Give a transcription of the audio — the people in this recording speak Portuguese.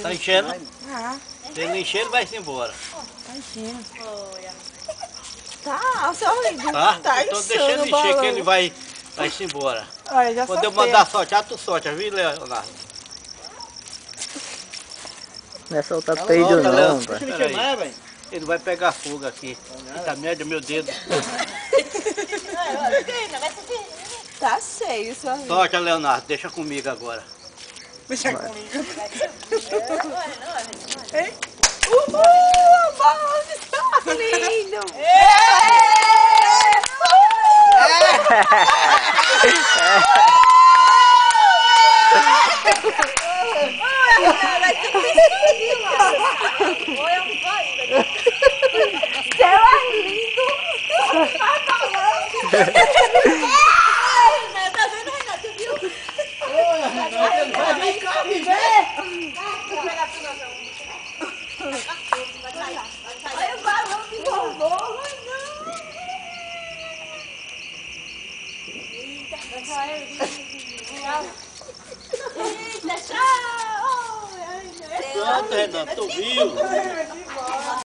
Tá enchendo? Ah, Se ele encher, ele vai-se embora. tá enchendo. Tá, seu lindo. Tá? Tá Então deixa enchendo ele o encher que balão. ele vai-se embora. Olha, já Quando eu soltei. mandar soltar, tu solta, viu, Leonardo? Não é soltar peido Solta, não, Leandro. pai. Deixa ele queimar, velho. Ele vai pegar fogo aqui. Eita merda, meu dedo. Tá cheio, seu lindo. Solta, Leonardo. Deixa comigo agora. Deixa comigo. Hein? Uhul! Balão de sol lindo! Céu é lindo! Tá vendo, Renato? Viu? Vem cá, me ver! Olha o balão que bombou! Eita, tchau! Pronto, Renato, tu viu?